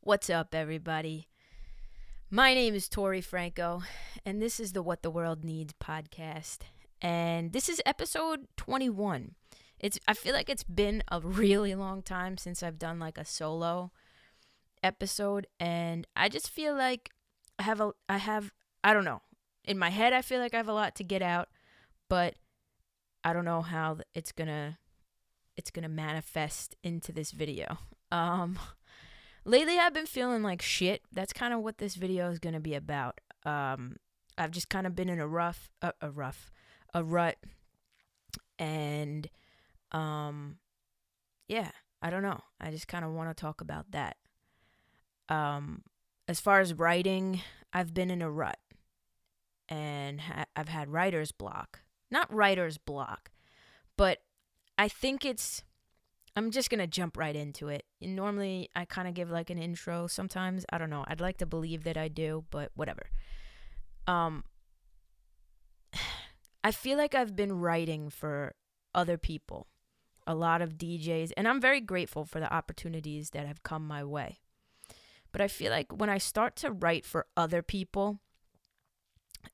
What's up, everybody? My name is Tori Franco, and this is the What the World Needs podcast. And this is episode 21. I feel like it's been a really long time since I've done like a solo episode, and I just feel like I don't know. In my head I feel like I have a lot to get out, but I don't know how it's going to manifest into this video. Lately, I've been feeling like shit. That's kind of what this video is going to be about. I've just kind of been in a rut. And, yeah, I don't know. I just kind of want to talk about that. As far as writing, I've been in a rut. And I've had writer's block. Not writer's block, but I think I'm just going to jump right into it. And normally, I kind of give like an intro sometimes. I don't know. I'd like to believe that I do, but whatever. I feel like I've been writing for other people, a lot of DJs, and I'm very grateful for the opportunities that have come my way. But I feel like when I start to write for other people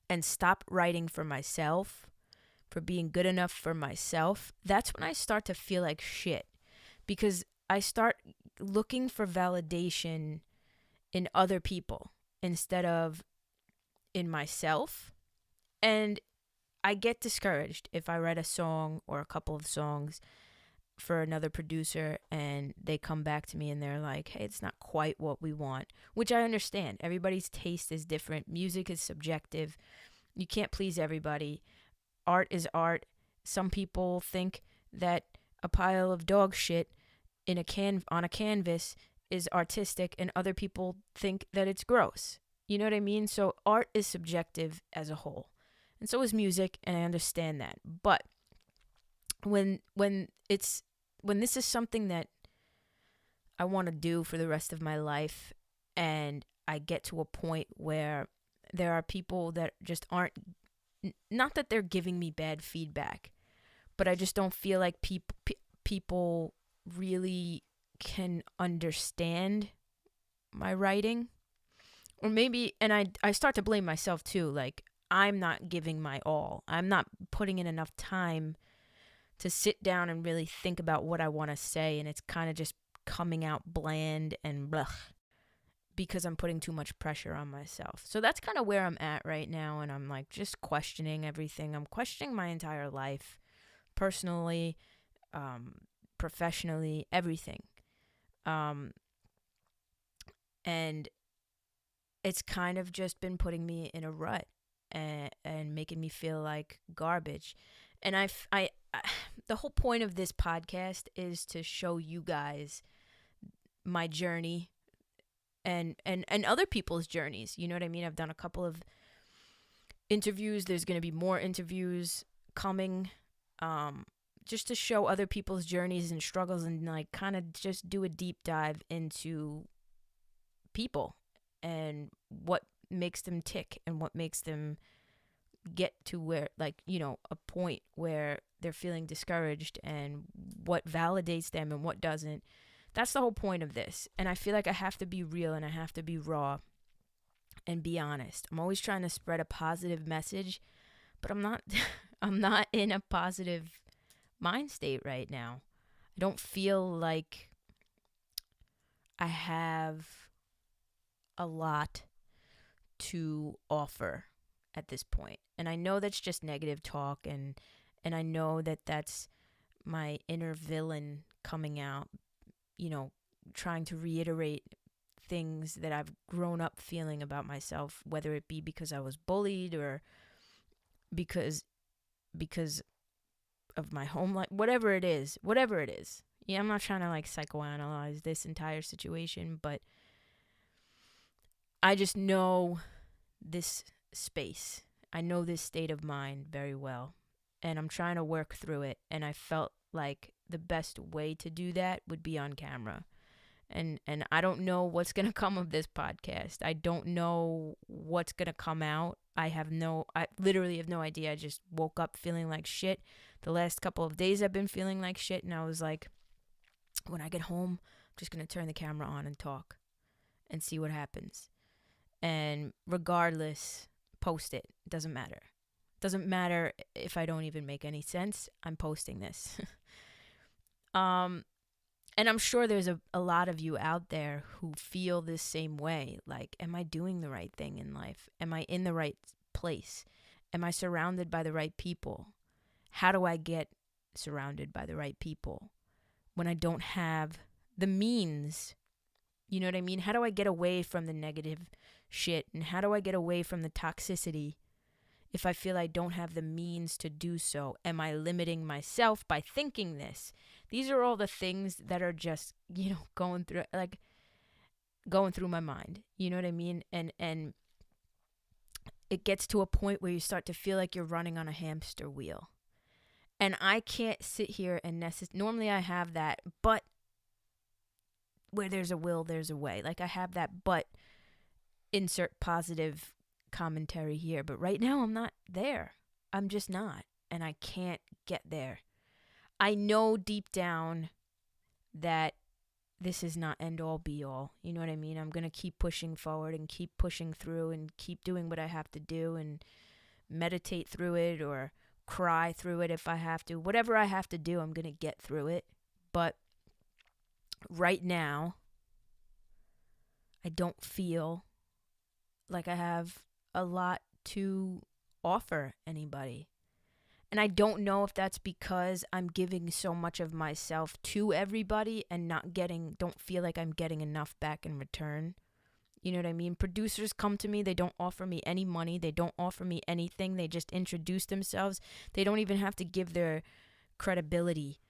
and stop writing for myself, for being good enough for myself, that's when I start to feel like shit. Because I start looking for validation in other people instead of in myself. And I get discouraged if I write a song or a couple of songs for another producer and they come back to me and they're like, hey, it's not quite what we want, which I understand. Everybody's taste is different. Music is subjective. You can't please everybody. Art is art. Some people think that a pile of dog shit on a canvas is artistic, and other people think that it's gross. You know what I mean? So art is subjective as a whole, and so is music, and I understand that. But when this is something that I want to do for the rest of my life, and I get to a point where there are people that just aren't, not that they're giving me bad feedback, but I just don't feel like people really can understand my writing. Or maybe, and I start to blame myself too, like I'm not giving my all. I'm not putting in enough time to sit down and really think about what I want to say, and it's kind of just coming out bland and blech because I'm putting too much pressure on myself. So that's kind of where I'm at right now, and I'm like just questioning everything. I'm questioning my entire life, personally, professionally, everything. And it's kind of just been putting me in a rut and making me feel like garbage. And the whole point of this podcast is to show you guys my journey and other people's journeys. You know what I mean? I've done a couple of interviews. There's going to be more interviews coming. Just to show other people's journeys and struggles and like kind of just do a deep dive into people and what makes them tick and what makes them get to where, like, you know, a point where they're feeling discouraged and what validates them and what doesn't. That's the whole point of this. And I feel like I have to be real and I have to be raw and be honest. I'm always trying to spread a positive message, but I'm not I'm not in a positive mind state right now. I don't feel like I have a lot to offer at this point. And I know that's just negative talk, and I know that that's my inner villain coming out, you know, trying to reiterate things that I've grown up feeling about myself, whether it be because I was bullied or because of my home life, whatever it is. Yeah, I'm not trying to like psychoanalyze this entire situation, but I just know this space. I know this state of mind very well, and I'm trying to work through it, and I felt like the best way to do that would be on camera. And I don't know what's going to come of this podcast. I don't know what's going to come out. I literally have no idea. I just woke up feeling like shit. The last couple of days I've been feeling like shit, and I was like, when I get home, I'm just going to turn the camera on and talk. and see what happens. And regardless, post it. It doesn't matter. Doesn't matter if I don't even make any sense. I'm posting this. And I'm sure there's a lot of you out there who feel this same way. Like, am I doing the right thing in life? Am I in the right place? Am I surrounded by the right people? How do I get surrounded by the right people when I don't have the means? You know what I mean? How do I get away from the negative shit? And how do I get away from the toxicity if I feel I don't have the means to do so? Am I limiting myself by thinking this? These are all the things that are just, going through my mind. You know what I mean? And it gets to a point where you start to feel like you're running on a hamster wheel. And I can't sit here and normally I have that, but where there's a will, there's a way. Like I have that, but insert positive commentary here. But right now I'm not there. I'm just not. And I can't get there. I know deep down that this is not end all be all. You know what I mean? I'm going to keep pushing forward and keep pushing through and keep doing what I have to do and meditate through it or cry through it if I have to. Whatever I have to do, I'm going to get through it. But right now, I don't feel like I have a lot to offer anybody. And I don't know if that's because I'm giving so much of myself to everybody and don't feel like I'm getting enough back in return. You know what I mean? Producers come to me. They don't offer me any money. They don't offer me anything. They just introduce themselves. They don't even have to give their credibility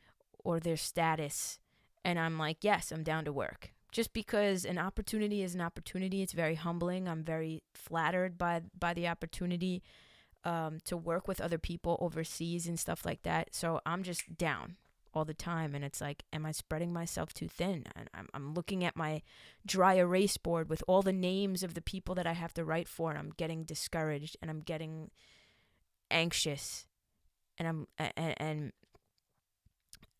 or their status. And I'm like, yes, I'm down to work. Just because an opportunity is an opportunity. It's very humbling. I'm very flattered by the opportunity to work with other people overseas and stuff like that. So I'm just down all the time. And it's like, am I spreading myself too thin? And I'm looking at my dry erase board with all the names of the people that I have to write for. And I'm getting discouraged and I'm getting anxious. And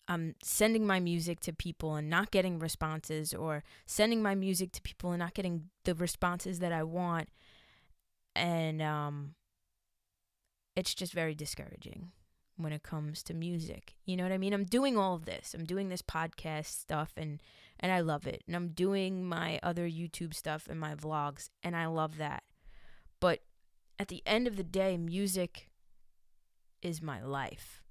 I'm sending my music to people and not getting responses, or sending my music to people and not getting the responses that I want. And it's just very discouraging when it comes to music. You know what I mean? I'm doing all of this. I'm doing this podcast stuff and I love it. And I'm doing my other YouTube stuff and my vlogs and I love that. But at the end of the day, music is my life.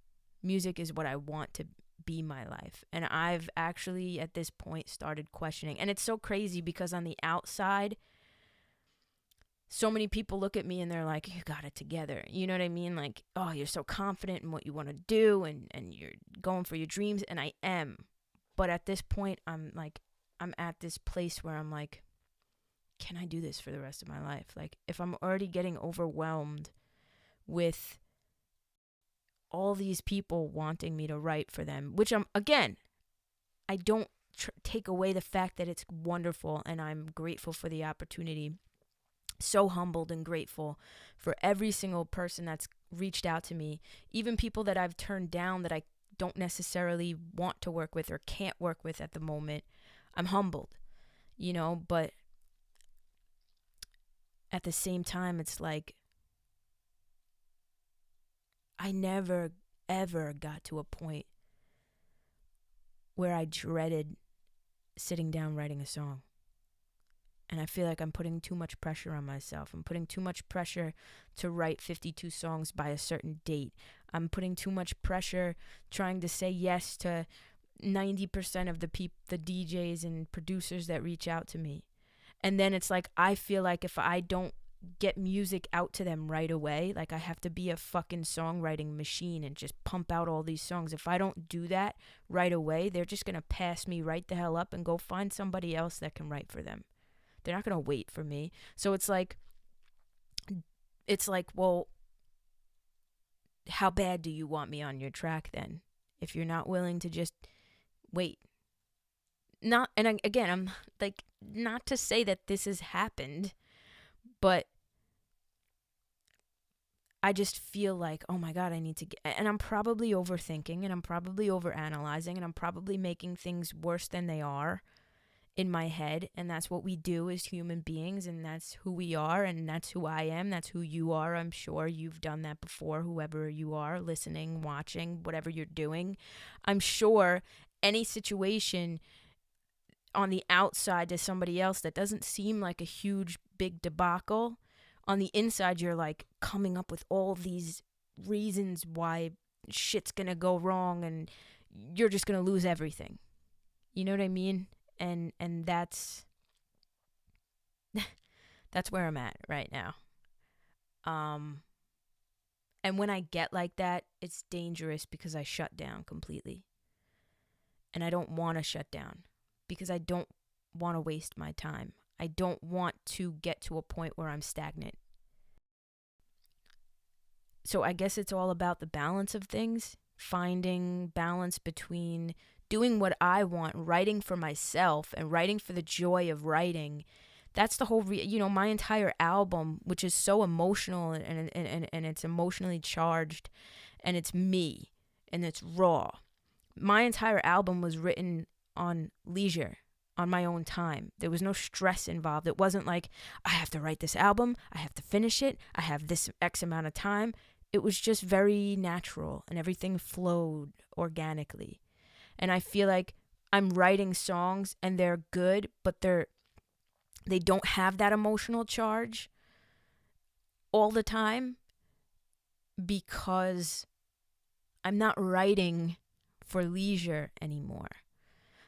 Music is what I want to be my life. And I've actually at this point started questioning. And it's so crazy because on the outside, so many people look at me and they're like, you got it together. You know what I mean? Like, oh, you're so confident in what you want to do and you're going for your dreams. And I am. But at this point, I'm at this place where I'm like, can I do this for the rest of my life? Like, if I'm already getting overwhelmed with all these people wanting me to write for them, which I don't take away the fact that it's wonderful and I'm grateful for the opportunity. So humbled and grateful for every single person that's reached out to me, even people that I've turned down that I don't necessarily want to work with or can't work with at the moment. I'm humbled, but at the same time, it's like I never, ever got to a point where I dreaded sitting down writing a song. And I feel like I'm putting too much pressure on myself. I'm putting too much pressure to write 52 songs by a certain date. I'm putting too much pressure trying to say yes to 90% of the DJs and producers that reach out to me. And then it's like, I feel like if I don't get music out to them right away, like I have to be a fucking songwriting machine and just pump out all these songs. If I don't do that right away, they're just going to pass me right the hell up and go find somebody else that can write for them. They're not going to wait for me. So it's like, well, how bad do you want me on your track then? If you're not willing to just wait. Again, I'm like, not to say that this has happened, but I just feel like, oh my God, I need to get, and I'm probably overthinking and I'm probably overanalyzing and I'm probably making things worse than they are in my head, and that's what we do as human beings, and that's who we are, and that's who I am, that's who you are. I'm sure you've done that before, whoever you are, listening, watching, whatever you're doing. I'm sure any situation on the outside to somebody else that doesn't seem like a huge, big debacle, on the inside, you're like coming up with all these reasons why shit's gonna go wrong and you're just gonna lose everything. You know what I mean? And that's that's where I'm at right now. And when I get like that, it's dangerous because I shut down completely. And I don't want to shut down because I don't want to waste my time. I don't want to get to a point where I'm stagnant. So I guess it's all about the balance of things, finding balance between doing what I want, writing for myself and writing for the joy of writing. That's the whole, my entire album, which is so emotional and it's emotionally charged and it's me and it's raw. My entire album was written on leisure, on my own time. There was no stress involved. It wasn't like, I have to write this album, I have to finish it, I have this X amount of time. It was just very natural and everything flowed organically. And I feel like I'm writing songs and they're good, but they don't have that emotional charge all the time because I'm not writing for leisure anymore.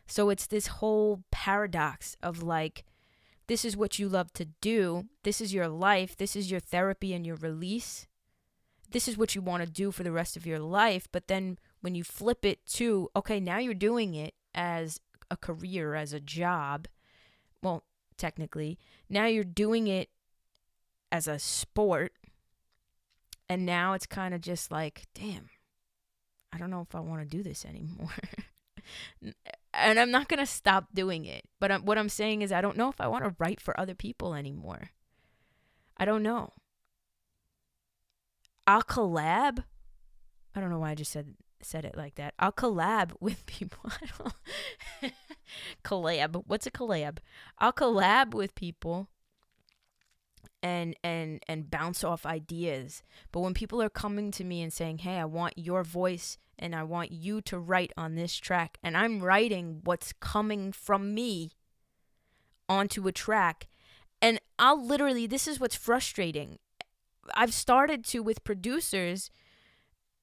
So it's this whole paradox of like, this is what you love to do. This is your life. This is your therapy and your release. This is what you want to do for the rest of your life. But then when you flip it to, okay, now you're doing it as a career, as a job. Well, technically, now you're doing it as a sport. And now it's kind of just like, damn, I don't know if I want to do this anymore. And I'm not going to stop doing it. But what I'm saying is I don't know if I want to write for other people anymore. I don't know. I'll collab. I don't know why I just said it like that. I'll collab with people. Collab. What's a collab? I'll collab with people and bounce off ideas. But when people are coming to me and saying, hey, I want your voice and I want you to write on this track, and I'm writing what's coming from me onto a track, and I'll literally, this is what's frustrating. I've started to, with producers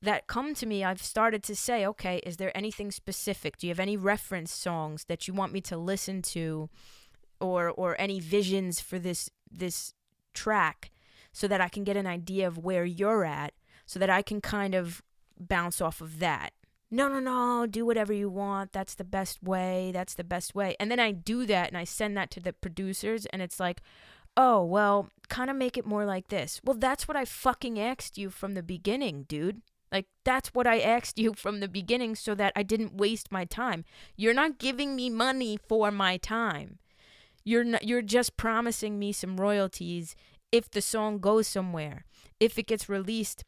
that come to me, I've started to say, okay, is there anything specific? Do you have any reference songs that you want me to listen to, or any visions for this track, so that I can get an idea of where you're at, so that I can kind of bounce off of that. No, do whatever you want. That's the best way. And then I do that and I send that to the producers and it's like, oh, well, kind of make it more like this. Well, that's what I fucking asked you from the beginning, dude. Like, that's what I asked you from the beginning so that I didn't waste my time. You're not giving me money for my time. You're just promising me some royalties if the song goes somewhere. If it gets released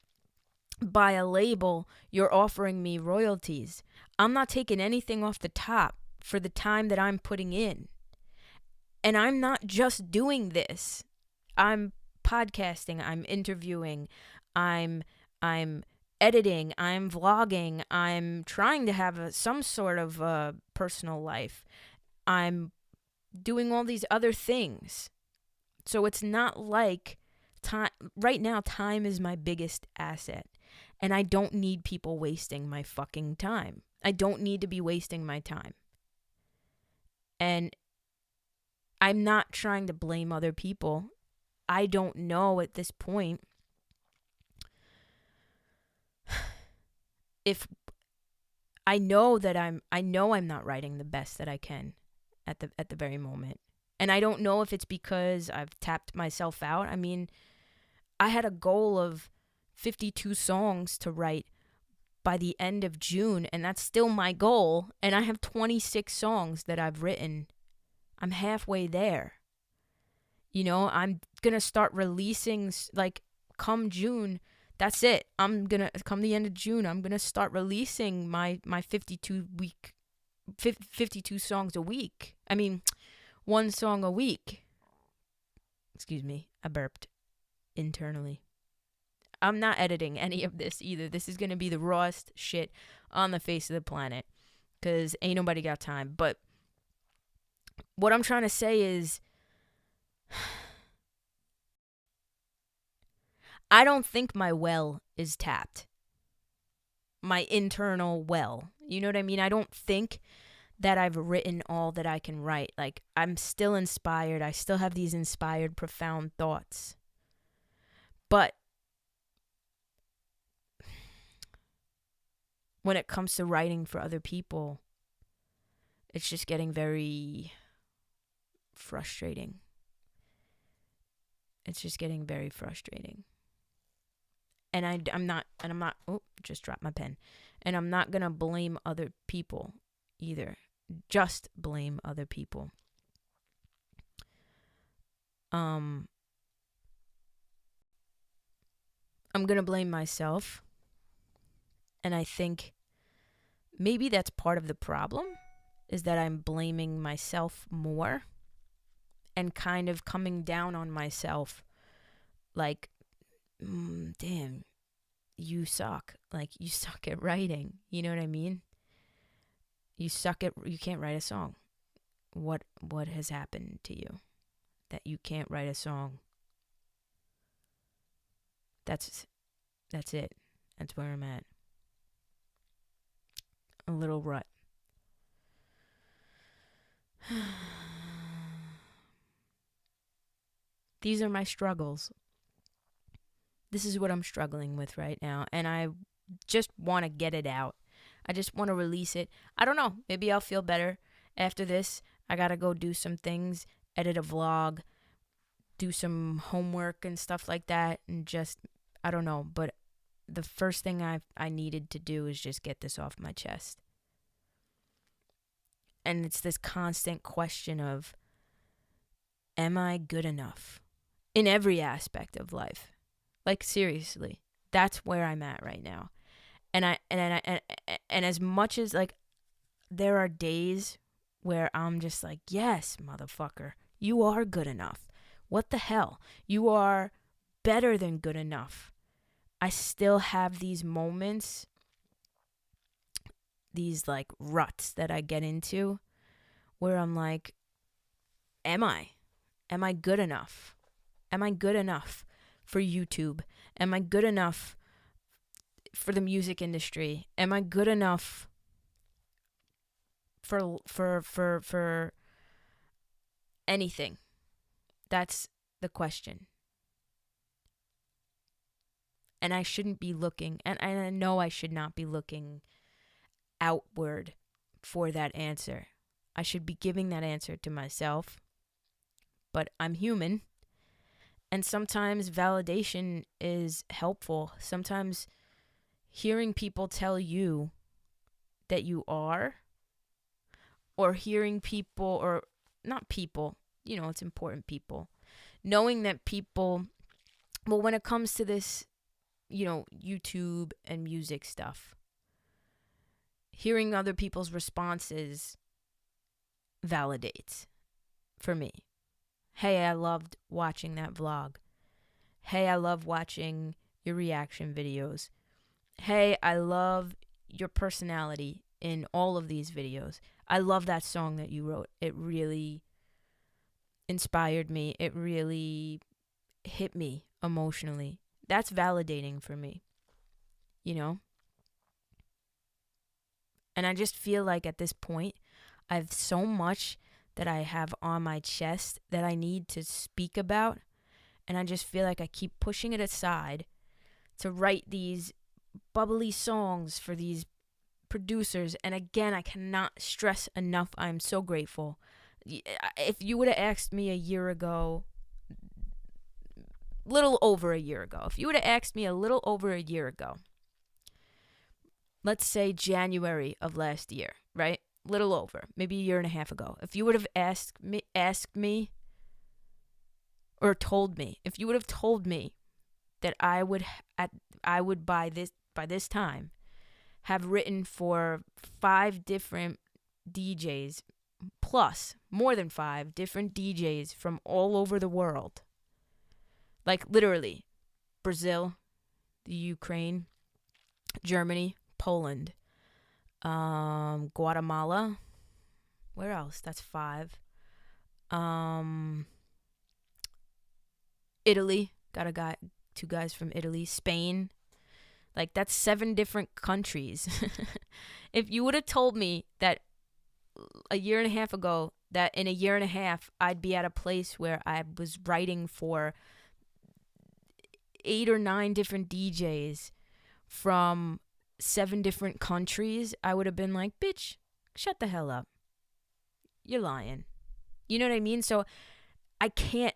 by a label, you're offering me royalties. I'm not taking anything off the top for the time that I'm putting in. And I'm not just doing this. I'm podcasting, I'm interviewing, I'm editing, I'm vlogging, I'm trying to have some sort of personal life. I'm doing all these other things. So it's not like time right now. Time is my biggest asset, and I don't need people wasting my fucking time. I don't need to be wasting my time. And I'm not trying to blame other people. I don't know at this point if I know I'm not writing the best that I can at the very moment. And I don't know if it's because I've tapped myself out. I mean, I had a goal of 52 songs to write by the end of June, and that's still my goal. And I have 26 songs that I've written. I'm halfway there. You know, I'm going to start releasing, like, come June. That's it. Come the end of June, I'm going to start releasing my 52 songs a week. I mean, one song a week. Excuse me, I burped internally. I'm not editing any of this either. This is going to be the rawest shit on the face of the planet, because ain't nobody got time. But what I'm trying to say is, I don't think my well is tapped. My internal well. You know what I mean? I don't think that I've written all that I can write. Like, I'm still inspired. I still have these inspired, profound thoughts. But when it comes to writing for other people, it's just getting very frustrating. It's just getting very frustrating. And I'm not, just dropped my pen. And I'm not going to blame other people either. Just blame other people. I'm going to blame myself. And I think maybe that's part of the problem, is that I'm blaming myself more and kind of coming down on myself. Like, damn, you suck. Like, you suck at writing. You know what I mean? You can't write a song. What has happened to you that you can't write a song? That's it. That's where I'm at. A little rut. These are my struggles. This is what I'm struggling with right now. And I just want to get it out. I just want to release it. I don't know. Maybe I'll feel better after this. I got to go do some things, edit a vlog, do some homework and stuff like that. And just, I don't know. But the first thing I needed to do is just get this off my chest. And it's this constant question of, am I good enough? In every aspect of life. Like, seriously, that's where I'm at right now. And as much as, like, there are days where I'm just like, yes, motherfucker, you are good enough. What the hell? You are better than good enough. I still have these moments, these, like, ruts that I get into where I'm like, am I? Am I good enough? Am I good enough for YouTube? Am I good enough for the music industry? Am I good enough for anything? That's the question. And I shouldn't be looking, and I know I should not be looking outward for that answer. I should be giving that answer to myself. But I'm human. And sometimes validation is helpful. Sometimes hearing people tell you that you are, or hearing people, or not people, it's important people. Knowing that people, well, when it comes to this, YouTube and music stuff, hearing other people's responses validates for me. Hey, I loved watching that vlog. Hey, I love watching your reaction videos. Hey, I love your personality in all of these videos. I love that song that you wrote. It really inspired me. It really hit me emotionally. That's validating for me, And I just feel like at this point, I have so much that I have on my chest that I need to speak about. And I just feel like I keep pushing it aside to write these bubbly songs for these producers. And again, I cannot stress enough, I'm so grateful. If you would have asked me a year ago, little over a year ago, if you would have asked me a little over a year ago, let's say January of last year, right? Little over, maybe a year and a half ago. If you would have asked me or told me, if you would have told me that I would by this time have written for 5 different DJs, plus more than 5 different DJs from all over the world. Like literally Brazil, the Ukraine, Germany, Poland, Guatemala. Where else? That's 5. Italy, got 2 guys from Italy. Spain, like that's 7 different countries. If you would have told me that a year and a half ago, that in a year and a half I'd be at a place where I was writing for 8 or 9 different DJs from 7 different countries, I would have been like, bitch, shut the hell up. You're lying. You know what I mean? So I can't,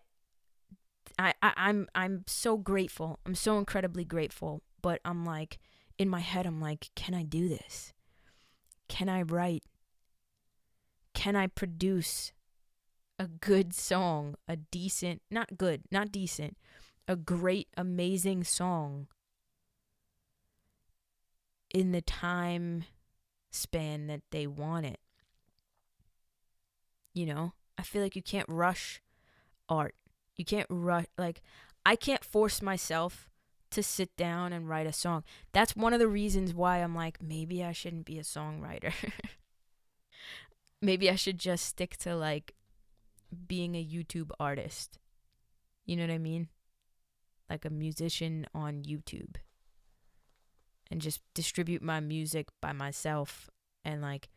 I'm so grateful. I'm so incredibly grateful. But I'm like, in my head, I'm like, can I do this? Can I write? Can I produce a good song? A decent, not good, not decent, a great, amazing song in the time span that they want it? You know, I feel like you can't rush art. You can't rush, like, I can't force myself to sit down and write a song. That's one of the reasons why I'm like, maybe I shouldn't be a songwriter. Maybe I should just stick to like being a YouTube artist. You know what I mean? Like a musician on YouTube. And just distribute my music by myself. And like,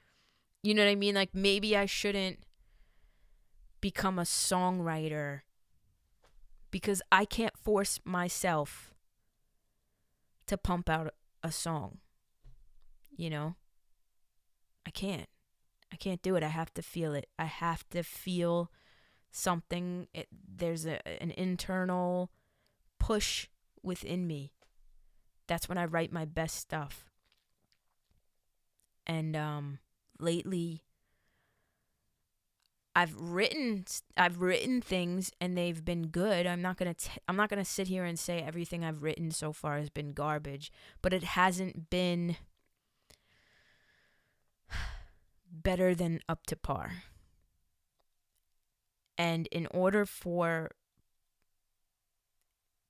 you know what I mean? Like maybe I shouldn't become a songwriter because I can't force myself to pump out a song. You know? I can't do it. I have to feel it. I have to feel something. There's an internal push within me. That's when I write my best stuff. And lately I've written things and they've been good. I'm not going to sit here and say everything I've written so far has been garbage, but it hasn't been better than up to par. And in order for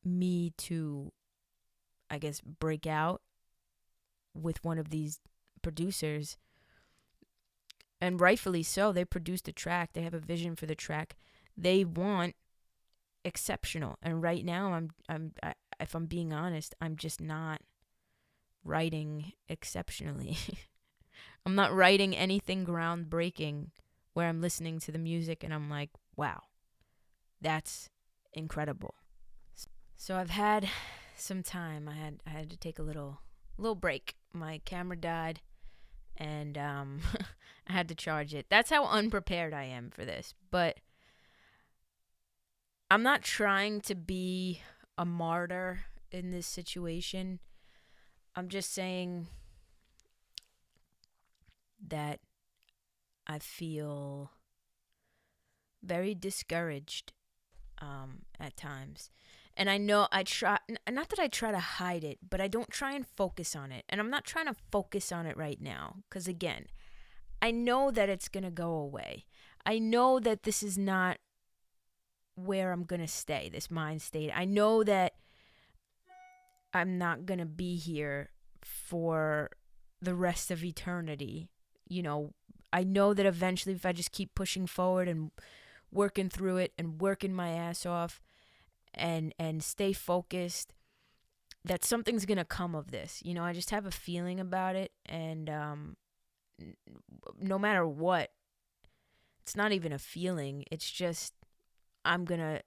me to, I guess, break out with one of these producers, and rightfully so, they produced a track, they have a vision for the track, they want exceptional. And right now, if I'm being honest, I'm just not writing exceptionally. I'm not writing anything groundbreaking where I'm listening to the music and I'm like, wow, that's incredible. So I've had some time. I had to take a little break. My camera died and I had to charge it. That's how unprepared I am for this. But I'm not trying to be a martyr in this situation. I'm just saying that I feel very discouraged at times. And I know I try, not that I try to hide it, but I don't try and focus on it. And I'm not trying to focus on it right now. Because again, I know that it's going to go away. I know that this is not where I'm going to stay, this mind state. I know that I'm not going to be here for the rest of eternity. You know, I know that eventually if I just keep pushing forward and working through it and working my ass off and stay focused, that something's going to come of this. You know, I just have a feeling about it. And no matter what, it's not even a feeling. It's just I'm going to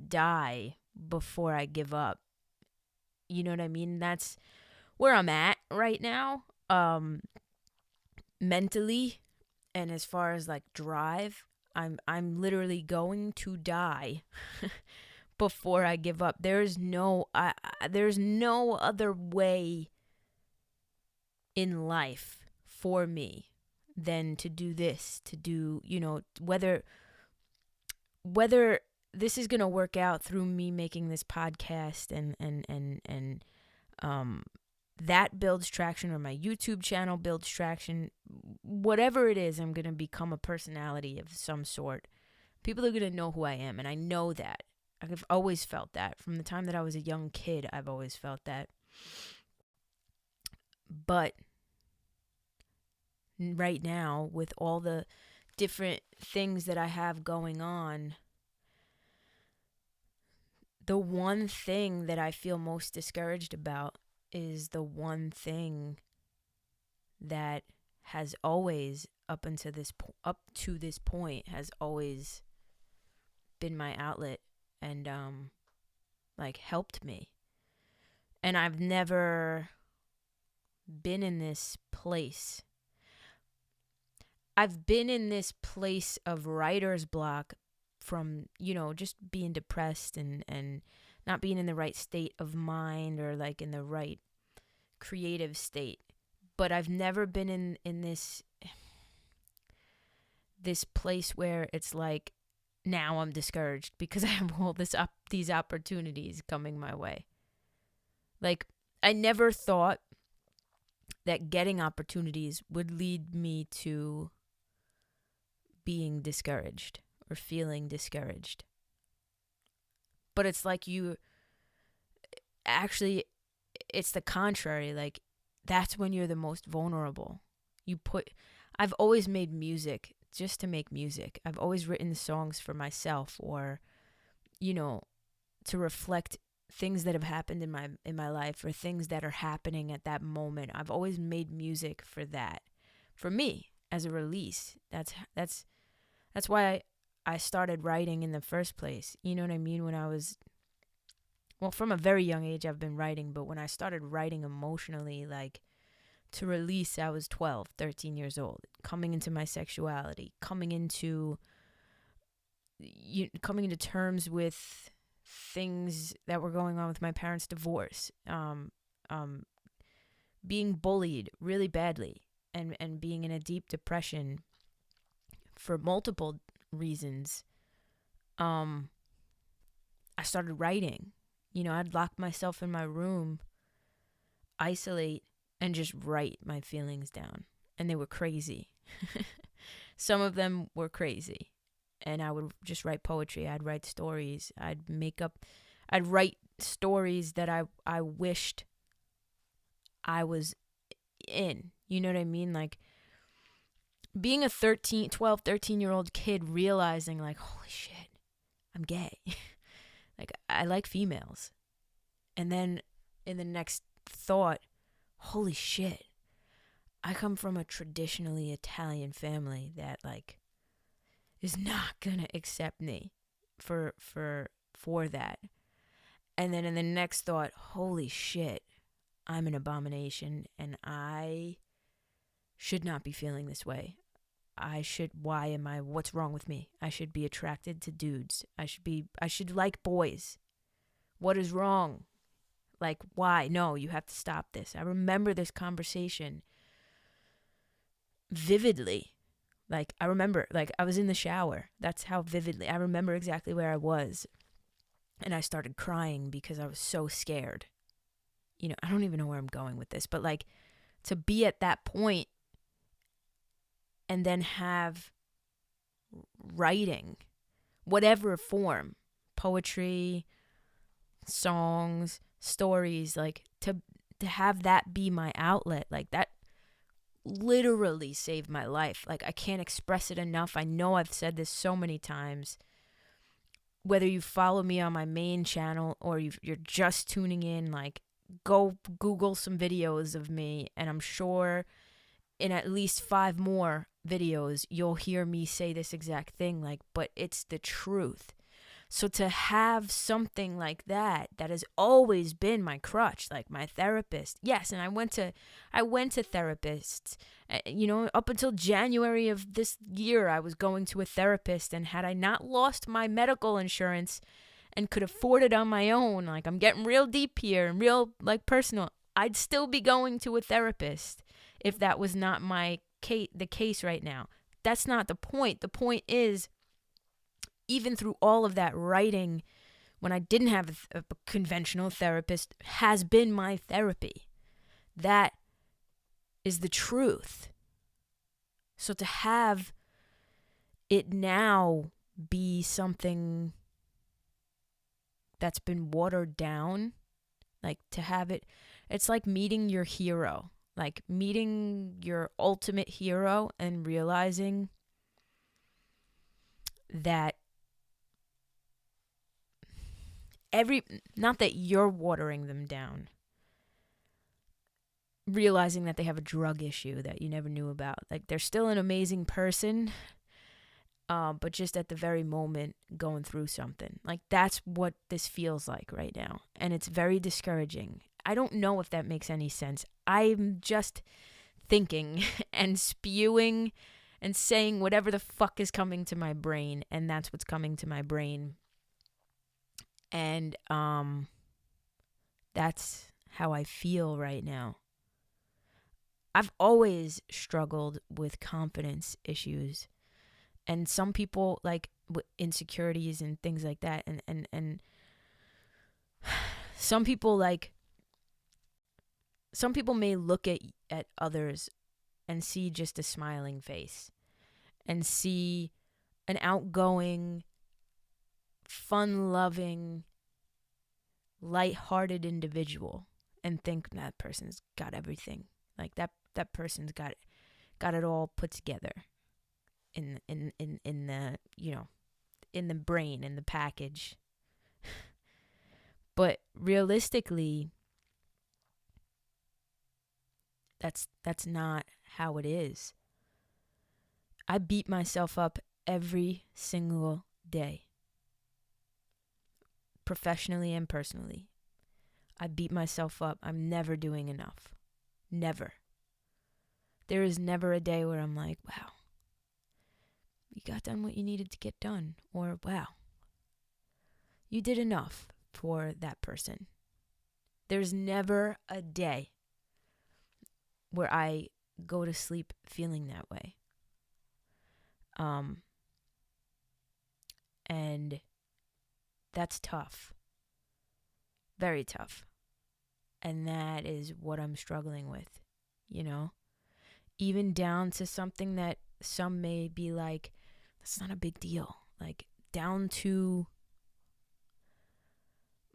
die before I give up. You know what I mean? That's where I'm at right now. Mentally, and as far as like drive, I'm literally going to die before I give up. There's no other way in life for me than to do this, to do, you know, whether this is going to work out through me making this podcast and that builds traction, or my YouTube channel builds traction, whatever it is, I'm going to become a personality of some sort. People are going to know who I am, and I know that. I've always felt that. From the time that I was a young kid, I've always felt that. But right now, with all the different things that I have going on, the one thing that I feel most discouraged about is the one thing that has always, up to this point, has always been my outlet and helped me. And I've never been in this place. I've been in this place of writer's block from, just being depressed and not being in the right state of mind, or like in the right creative state. But I've never been in this place where it's like, now I'm discouraged because I have all these opportunities coming my way. Like, I never thought that getting opportunities would lead me to being discouraged or feeling discouraged. But it's like it's the contrary. Like, that's when you're the most vulnerable. I've always made music just to make music. I've always written songs for myself, or, to reflect things that have happened in my life, or things that are happening at that moment. I've always made music for that, for me, as a release. That's why I started writing in the first place. You know what I mean? From a very young age, I've been writing, but when I started writing emotionally, like, to release, I was 12, 13 years old, coming into my sexuality, coming into terms with things that were going on with my parents' divorce, being bullied really badly, and being in a deep depression for multiple reasons. I started writing. I'd lock myself in my room, isolate, and just write my feelings down. And they were crazy. Some of them were crazy. And I would just write poetry. I'd write stories. I'd write stories that I wished I was in. You know what I mean? Like, being a 12, 13-year-old kid, realizing, like, holy shit, I'm gay. Like, I like females. And then in the next thought, holy shit, I come from a traditionally Italian family that, like, is not gonna accept me for that. And then in the next thought, holy shit, I'm an abomination, and I should not be feeling this way. What's wrong with me? I should be attracted to dudes. I should like boys. What is wrong? Like, why? No, you have to stop this. I remember this conversation vividly. Like, I remember, like, I was in the shower. That's how vividly. I remember exactly where I was. And I started crying because I was so scared. I don't even know where I'm going with this, but, like, to be at that point and then have writing, whatever form, poetry, songs, stories, like, to have that be my outlet, like, that literally saved my life. Like, I can't express it enough. I know I've said this so many times. Whether you follow me on my main channel or you're just tuning in, like, go Google some videos of me, and I'm sure in at least 5 more videos you'll hear me say this exact thing, like, but it's the truth. So to have something like that has always been my crutch, like my therapist. Yes, and I went to therapists. Up until January of this year, I was going to a therapist, and had I not lost my medical insurance and could afford it on my own, like, I'm getting real deep here and real, like, personal, I'd still be going to a therapist if that was not the case right now. That's not the point. The point is, even through all of that writing, when I didn't have a conventional therapist, has been my therapy. That is the truth. So to have it now be something that's been watered down, like to have it, it's like meeting your hero, like meeting your ultimate hero and realizing that not that you're watering them down, realizing that they have a drug issue that you never knew about. Like they're still an amazing person, but just at the very moment going through something. Like that's what this feels like right now. And it's very discouraging. I don't know if that makes any sense. I'm just thinking and spewing and saying whatever the fuck is coming to my brain, and that's what's coming to my brain. And that's how I feel right now. I've always struggled with confidence issues. And some people, like, with insecurities and things like that. And some people, like, some people may look at others and see just a smiling face and see an outgoing, fun-loving, light-hearted individual and think that person's got everything. Like that person's got it all put together in the, you know, in the brain, in the package. But realistically, that's not how it is. I beat myself up every single day, professionally and personally. I beat myself up. I'm never doing enough. Never. There is never a day where I'm like, wow, you got done what you needed to get done. Or, wow, you did enough for that person. There's never a day where I go to sleep feeling that way. And that's tough. Very tough. And that is what I'm struggling with, you know? Even down to something that some may be like, that's not a big deal. Like, down to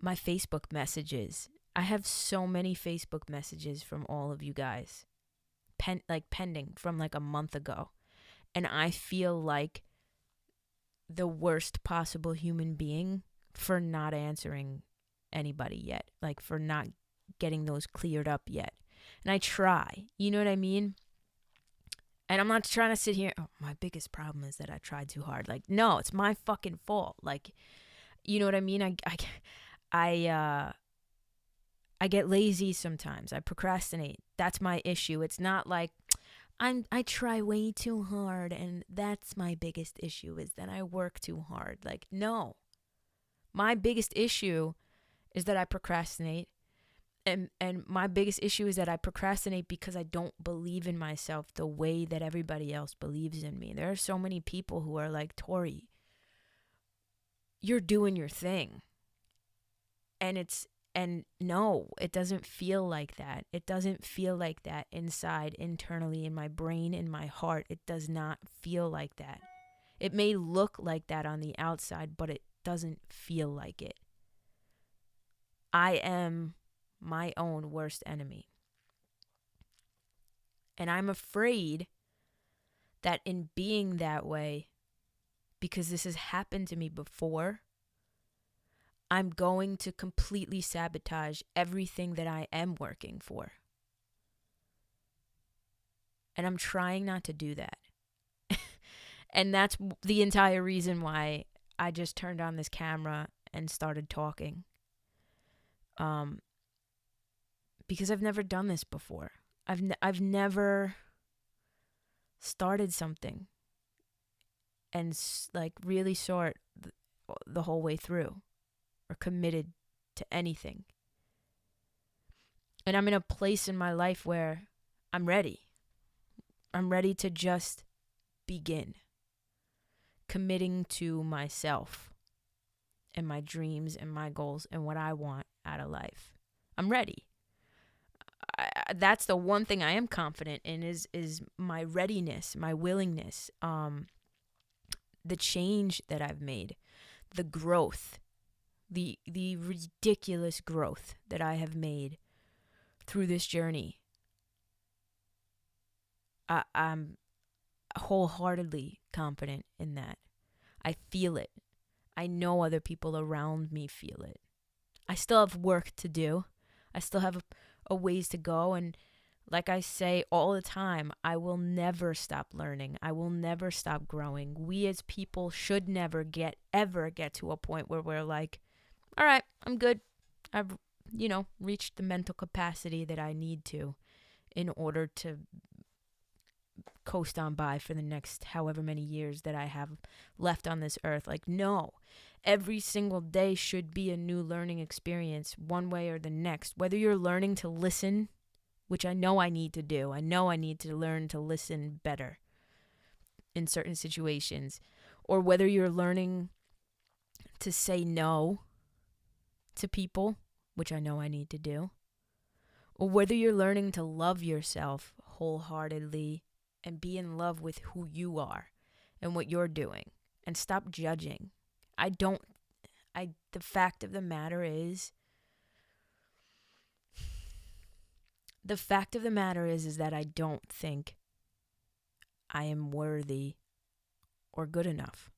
my Facebook messages. I have so many Facebook messages from all of you guys. Pending from like a month ago. And I feel like the worst possible human being for not answering anybody yet. Like, for not getting those cleared up yet. And I try. You know what I mean? And I'm not trying to sit here, oh, my biggest problem is that I tried too hard. Like, no, it's my fucking fault. Like, you know what I mean? I get lazy sometimes. I procrastinate. That's my issue. It's not like I try way too hard and that's my biggest issue, is that I work too hard. Like, no. My biggest issue is that I procrastinate. And my biggest issue is that I procrastinate because I don't believe in myself the way that everybody else believes in me. There are so many people who are like, Tori, you're doing your thing. And no, it doesn't feel like that. It doesn't feel like that inside, internally, in my brain, in my heart. It does not feel like that. It may look like that on the outside, but it doesn't feel like it. I am my own worst enemy. And I'm afraid that in being that way, because this has happened to me before, I'm going to completely sabotage everything that I am working for. And I'm trying not to do that. And that's the entire reason why I just turned on this camera and started talking. Because I've never done this before. I've never started something and like really saw it the whole way through, or committed to anything. And I'm in a place in my life where I'm ready. I'm ready to just begin committing to myself and my dreams and my goals and what I want out of life. I'm ready. that's the one thing I am confident in is my readiness, my willingness, the change that I've made, the growth, the ridiculous growth that I have made through this journey. I'm wholeheartedly confident in that. I feel it. I know other people around me feel it. I still have work to do. I still have a ways to go. And like I say all the time, I will never stop learning. I will never stop growing. We as people should never ever get to a point where we're like, all right, I'm good. I've, reached the mental capacity that I need to in order to coast on by for the next however many years that I have left on this earth. Like, no, every single day should be a new learning experience one way or the next. Whether you're learning to listen, which I know I need to do. I know I need to learn to listen better in certain situations. Or whether you're learning to say no to people, which I know I need to do. Or whether you're learning to love yourself wholeheartedly and be in love with who you are and what you're doing and stop judging. The fact of the matter is that I don't think I am worthy or good enough.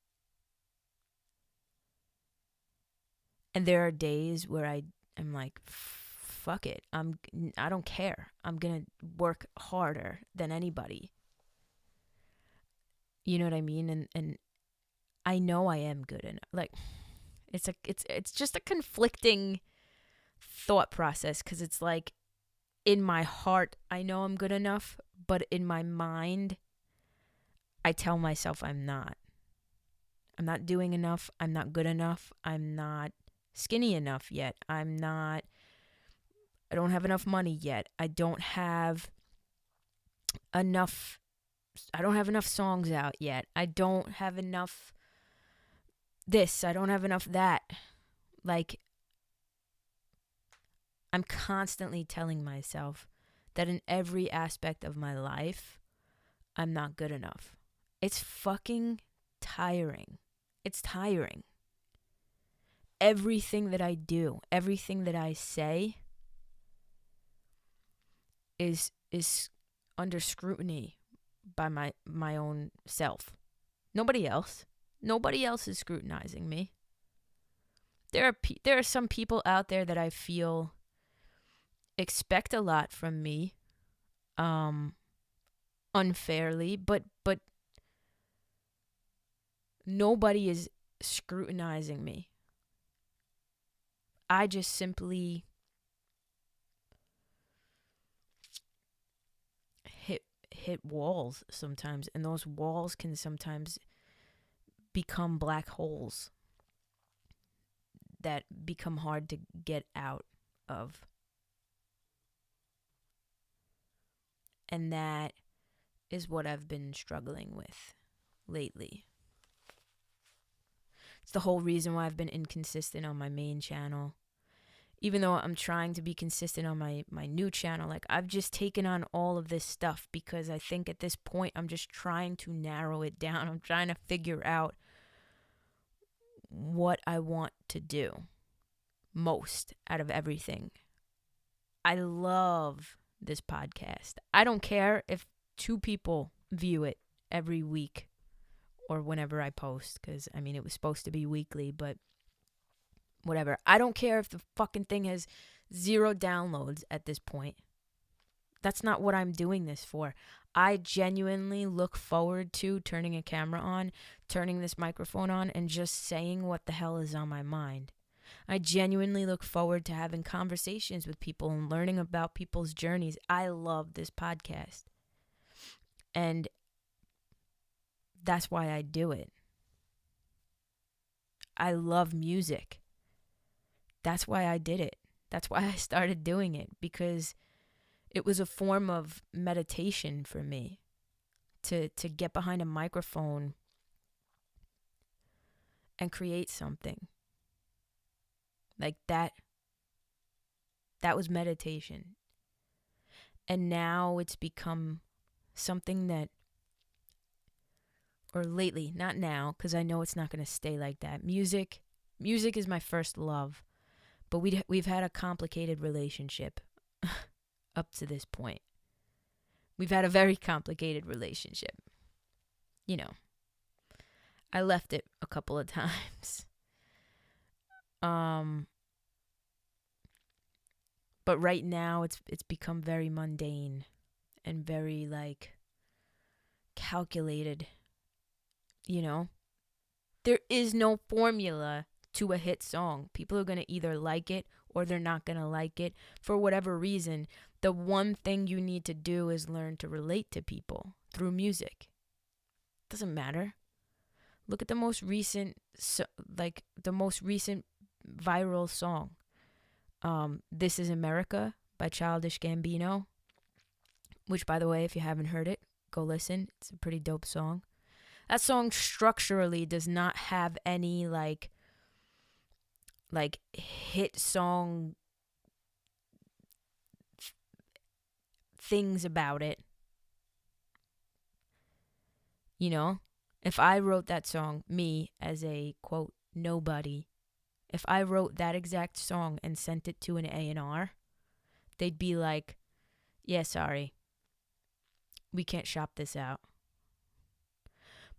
And there are days where I am like, fuck it. I don't care. I'm going to work harder than anybody. You know what I mean? And I know I am good enough. Like, it's just a conflicting thought process, because it's like, in my heart, I know I'm good enough, but in my mind, I tell myself I'm not. I'm not doing enough. I'm not good enough. I'm not skinny enough yet. I don't have enough money yet. I don't have enough songs out yet. I don't have enough this. I don't have enough that. Like, I'm constantly telling myself that in every aspect of my life, I'm not good enough. It's fucking tiring. It's tiring. Everything that I do, everything that I say is under scrutiny by my own self. Nobody else is scrutinizing me. There are some people out there that I feel expect a lot from me, unfairly, but nobody is scrutinizing me. I just simply hit walls sometimes, and those walls can sometimes become black holes that become hard to get out of. And that is what I've been struggling with lately. It's the whole reason why I've been inconsistent on my main channel. Even though I'm trying to be consistent on my new channel, like, I've just taken on all of this stuff because I think at this point I'm just trying to narrow it down. I'm trying to figure out what I want to do most out of everything. I love this podcast. I don't care if 2 people view it every week or whenever I post, because, I mean, it was supposed to be weekly, but whatever. I don't care if the fucking thing has 0 downloads at this point. That's not what I'm doing this for. I genuinely look forward to turning a camera on, turning this microphone on, and just saying what the hell is on my mind. I genuinely look forward to having conversations with people and learning about people's journeys. I love this podcast. And that's why I do it. I love music. That's why I did it. That's why I started doing it, because it was a form of meditation for me to get behind a microphone and create something. Like that was meditation. And now it's become something that, or lately, not now, because I know it's not going to stay like that. Music is my first love, but we've had a complicated relationship up to this point. We've had a very complicated relationship. You know, I left it a couple of times. But right now it's become very mundane and very like calculated. You know, there is no formula to a hit song. People are going to either like it or they're not going to like it for whatever reason. The one thing you need to do is learn to relate to people through music. Doesn't matter. Look at the most recent viral song. This Is America by Childish Gambino, which, by the way, if you haven't heard it, go listen. It's a pretty dope song. That song structurally does not have any like hit song things about it. You know, if I wrote that song, me as a quote nobody, if I wrote that exact song and sent it to an A&R, they'd be like, yeah, sorry, we can't shop this out.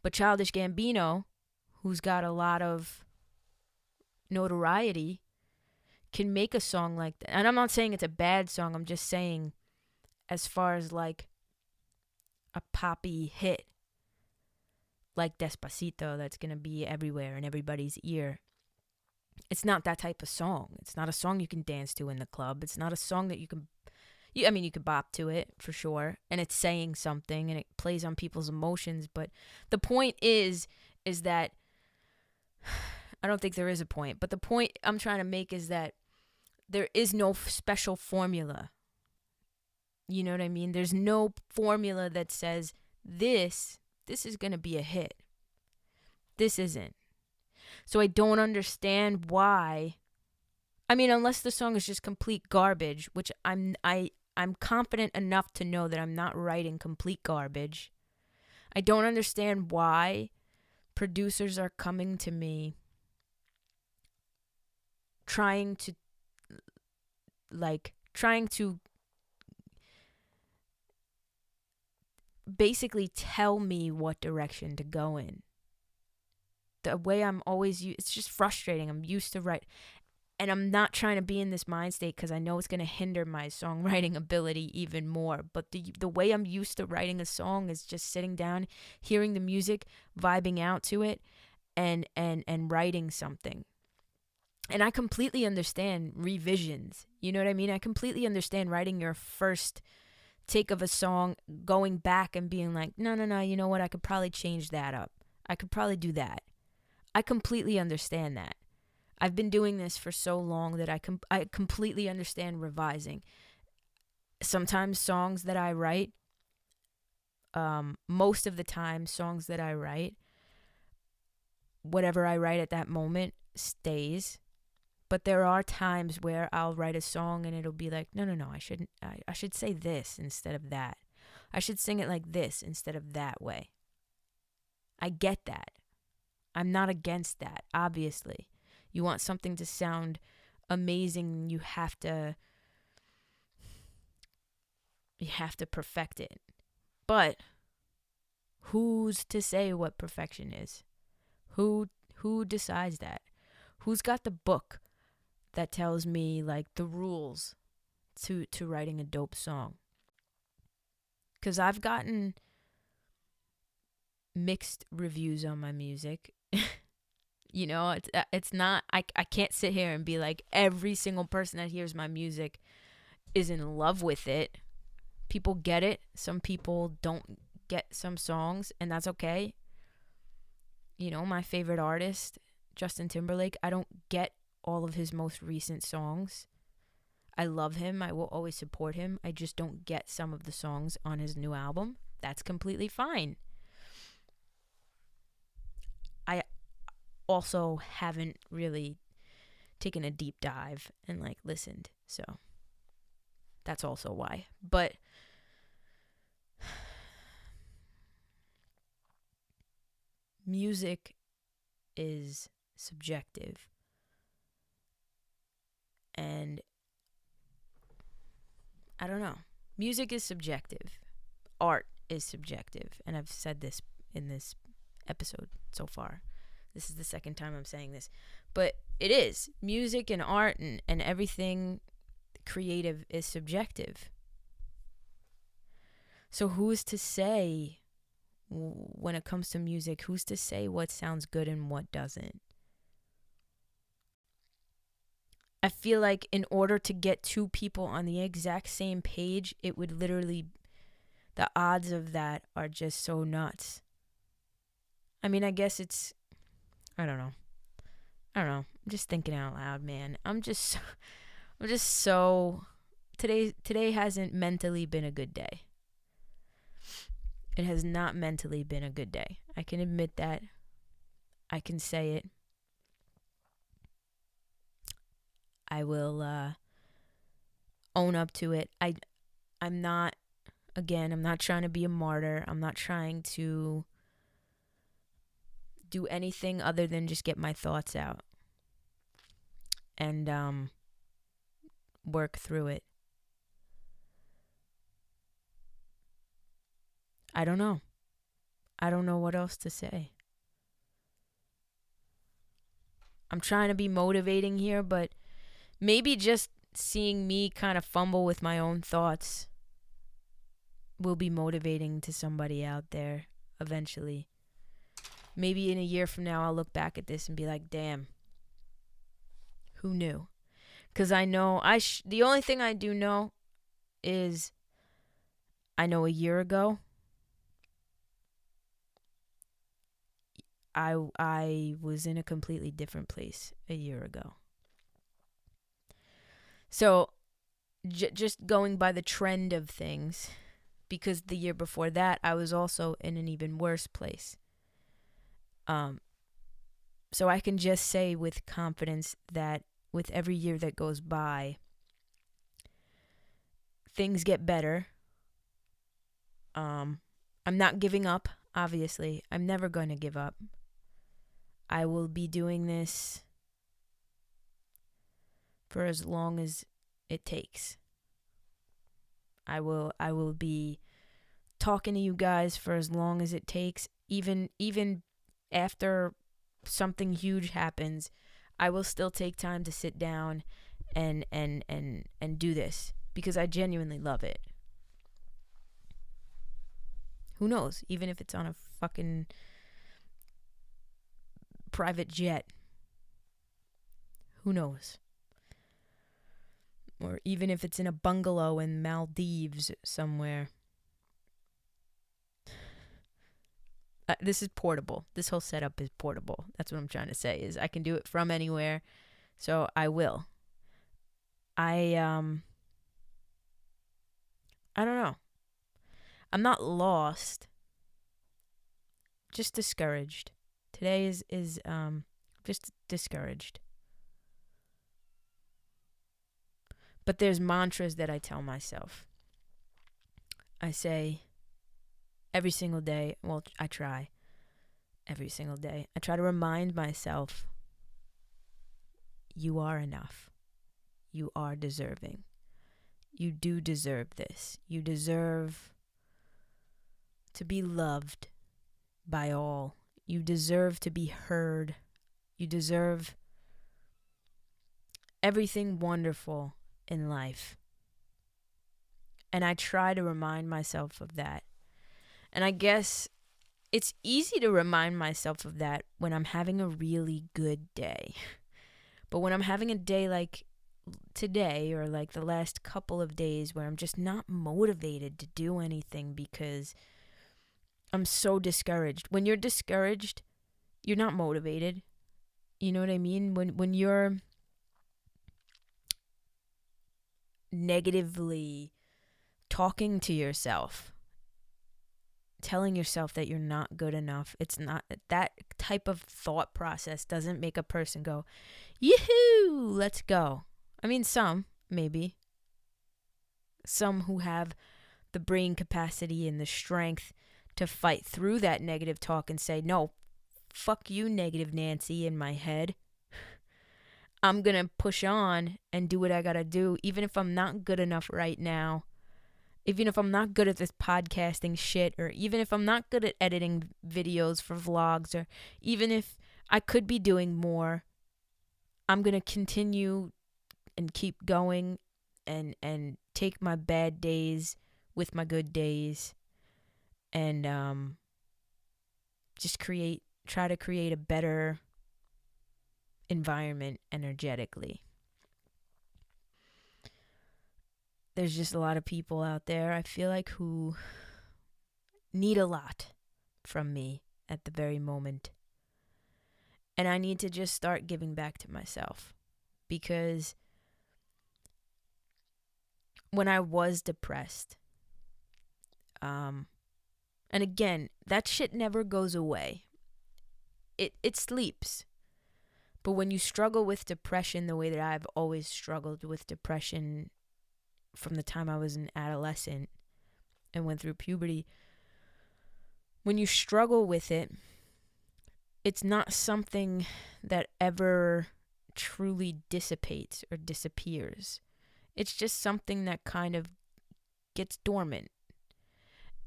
But Childish Gambino, who's got a lot of notoriety, can make a song like that. And I'm not saying it's a bad song. I'm just saying as far as like a poppy hit like Despacito that's going to be everywhere in everybody's ear. It's not that type of song. It's not a song you can dance to in the club. It's not a song that you can you could bop to it for sure, and it's saying something and it plays on people's emotions, but the point is that I don't think there is a point, but the point I'm trying to make is that there is no special formula. You know what I mean? There's no formula that says this is going to be a hit. This isn't. So I don't understand why. I mean, unless the song is just complete garbage, which I'm confident enough to know that I'm not writing complete garbage. I don't understand why producers are coming to me trying to basically tell me what direction to go in. The way I'm always, it's just frustrating. I'm used to write, and I'm not trying to be in this mind state because I know it's going to hinder my songwriting ability even more. But the way I'm used to writing a song is just sitting down, hearing the music, vibing out to it, and writing something. And I completely understand revisions. You know what I mean? I completely understand writing your first take of a song, going back and being like, no, you know what? I could probably change that up. I could probably do that. I completely understand that. I've been doing this for so long that I completely understand revising. Sometimes songs that I write, most of the time songs that I write, whatever I write at that moment stays. But there are times where I'll write a song and it'll be like, no, I should say this instead of that. I should sing it like this instead of that way. I get that. I'm not against that, obviously. You want something to sound amazing, you have to perfect it. But who's to say what perfection is? Who decides that? Who's got the book that tells me like the rules to writing a dope song? Because I've gotten mixed reviews on my music. You know, it's not, I can't sit here and be like every single person that hears my music is in love with it. People get it. Some people don't get some songs, and that's okay. You know, my favorite artist, Justin Timberlake, I don't get all of his most recent songs. I love him. I will always support him. I just don't get some of the songs on his new album. That's completely fine. I also haven't really taken a deep dive and like listened. So That's also why. But music is subjective. And I don't know. Music is subjective. Art is subjective. And I've said this in this episode so far. This is the second time I'm saying this. But it is. Music and art and everything creative is subjective. So who's to say, when it comes to music, who's to say what sounds good and what doesn't? I feel like in order to get two people on the exact same page, it would literally, the odds of that are just so nuts. I mean, I guess it's, I don't know. I'm just thinking out loud, man. I'm just so, today hasn't mentally been a good day. It has not mentally been a good day. I can admit that. I can say it. I will own up to it. I'm not trying to be a martyr. I'm not trying to do anything other than just get my thoughts out and work through it. I don't know. I don't know what else to say. I'm trying to be motivating here, but maybe just seeing me kind of fumble with my own thoughts will be motivating to somebody out there eventually. Maybe in a year from now, I'll look back at this and be like, damn, who knew? Because I know, the only thing I do know is I know a year ago, I was in a completely different place a year ago. So just going by the trend of things, because the year before that, I was also in an even worse place. So I can just say with confidence that with every year that goes by, things get better. I'm not giving up, obviously. I'm never going to give up. I will be doing this for as long as it takes. I will be talking to you guys for as long as it takes. Even after something huge happens, I will still take time to sit down and do this because I genuinely love it. Who knows? Even if it's on a fucking private jet. Who knows? Or even if it's in a bungalow in Maldives somewhere. This is portable. This whole setup is portable. That's what I'm trying to say, is I can do it from anywhere. So I will. I don't know. I'm not lost. Just discouraged. Today is just discouraged. But there's mantras that I tell myself. I say every single day, well, I try every single day. I try to remind myself, you are enough. You are deserving. You do deserve this. You deserve to be loved by all. You deserve to be heard. You deserve everything wonderful in life. And I try to remind myself of that. And I guess it's easy to remind myself of that when I'm having a really good day. But when I'm having a day like today or like the last couple of days where I'm just not motivated to do anything because I'm so discouraged. When you're discouraged, you're not motivated. You know what I mean? When you're negatively talking to yourself, telling yourself that you're not good enough, it's not, that type of thought process doesn't make a person go, yoo-hoo, let's go. I mean, some, maybe. Some who have the brain capacity and the strength to fight through that negative talk and say, no, fuck you, negative Nancy, in my head. I'm going to push on and do what I got to do, even if I'm not good enough right now. Even if I'm not good at this podcasting shit, or even if I'm not good at editing videos for vlogs, or even if I could be doing more, I'm going to continue and keep going and take my bad days with my good days, and just try to create a better environment energetically. There's just a lot of people out there, I feel like, who need a lot from me at the very moment. And I need to just start giving back to myself. Because when I was depressed, and again, that shit never goes away. It sleeps. But when you struggle with depression the way that I've always struggled with depression from the time I was an adolescent and went through puberty, when you struggle with it, it's not something that ever truly dissipates or disappears. It's just something that kind of gets dormant,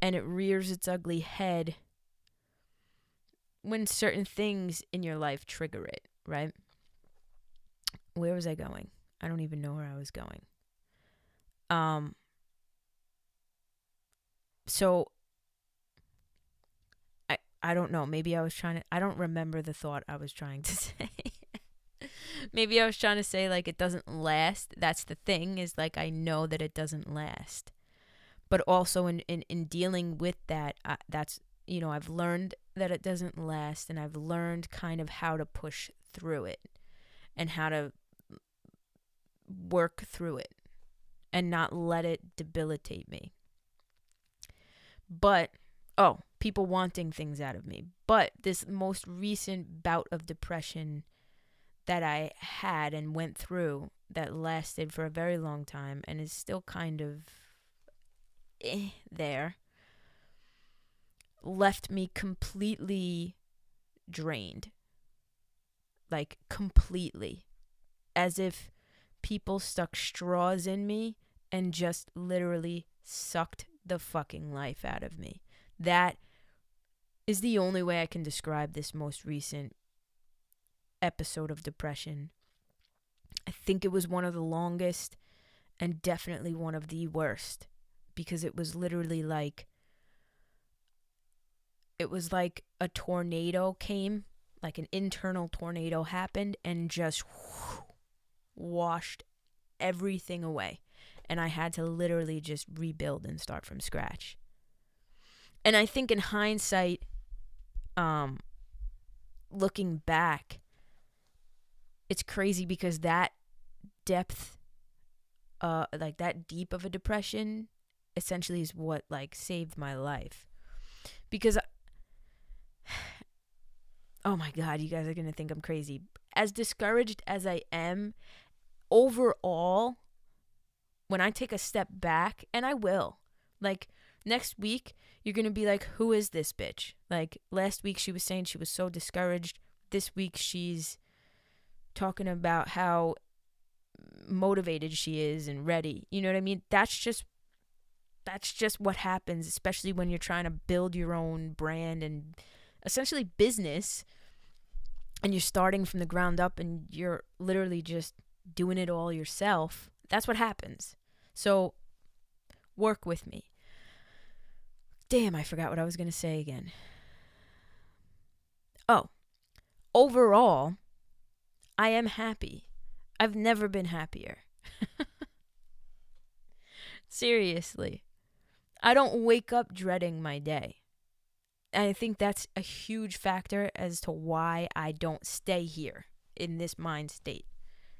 and it rears its ugly head when certain things in your life trigger it, right? Where was I going? I don't even know where I was going. So I don't know. Maybe I don't remember the thought I was trying to say. Maybe I was trying to say, like, it doesn't last. That's the thing, is like, I know that it doesn't last. But also in dealing with that, that's, I've learned that it doesn't last, and I've learned kind of how to push through it and how to work through it and not let it debilitate me. But, people wanting things out of me. But this most recent bout of depression that I had and went through, that lasted for a very long time and is still kind of there, left me completely drained. Like, completely. As if people stuck straws in me and just literally sucked the fucking life out of me. That is the only way I can describe this most recent episode of depression. I think it was one of the longest and definitely one of the worst, because it was literally like, a tornado came, like an internal tornado happened and just washed everything away. And I had to literally just rebuild and start from scratch. And I think in hindsight, looking back, it's crazy because that depth, like that deep of a depression, essentially is what like saved my life. Because, oh my God, you guys are going to think I'm crazy. As discouraged as I am, overall, when I take a step back, and I will, like, next week, you're going to be like, who is this bitch? Like, last week she was saying she was so discouraged. This week she's talking about how motivated she is and ready. You know what I mean? That's just what happens, especially when you're trying to build your own brand and essentially business, and you're starting from the ground up and you're literally just doing it all yourself. That's what happens. So work with me. Damn, I forgot what I was going to say again. Oh, overall, I am happy. I've never been happier. Seriously. I don't wake up dreading my day. And I think that's a huge factor as to why I don't stay here in this mind state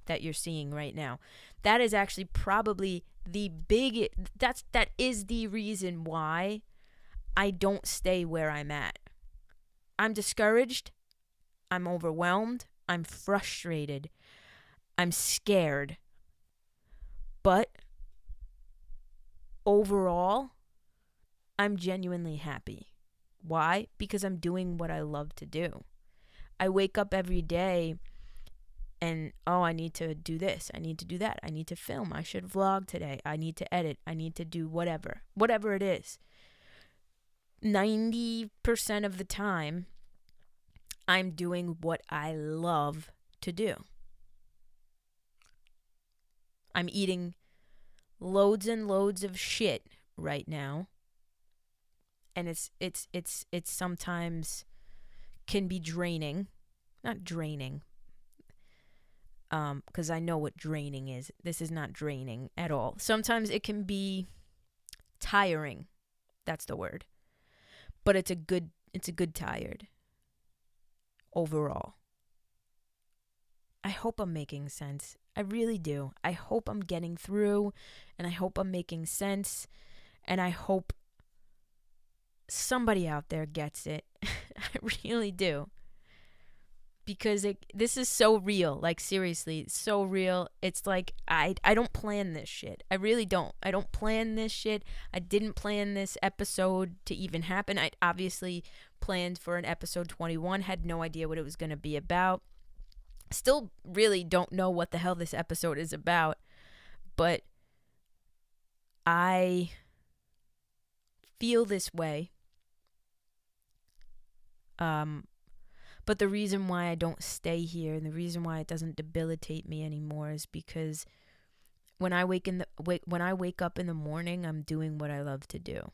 that you're seeing right now. That is actually probably that is the reason why I don't stay where I'm at. I'm discouraged. I'm overwhelmed. I'm frustrated. I'm scared. But overall, I'm genuinely happy. Why? Because I'm doing what I love to do. I wake up every day and, I need to do this. I need to do that. I need to film. I should vlog today. I need to edit. I need to do whatever it is. 90% of the time, I'm doing what I love to do. I'm eating loads and loads of shit right now. And it's sometimes can be draining. Not draining. Because I know what draining is. This is not draining at all. Sometimes it can be tiring. That's the word. But it's a good tired overall. I hope I'm making sense. I really do. I hope I'm getting through, and I hope I'm making sense, and I hope somebody out there gets it. I really do. Because this is so real. Like, seriously, it's so real. It's like, I don't plan this shit. I really don't. I don't plan this shit. I didn't plan this episode to even happen. I obviously planned for an episode 21. Had no idea what it was going to be about. Still really don't know what the hell this episode is about. But I feel this way. But the reason why I don't stay here and the reason why it doesn't debilitate me anymore is because when I wake up in the morning, I'm doing what I love to do.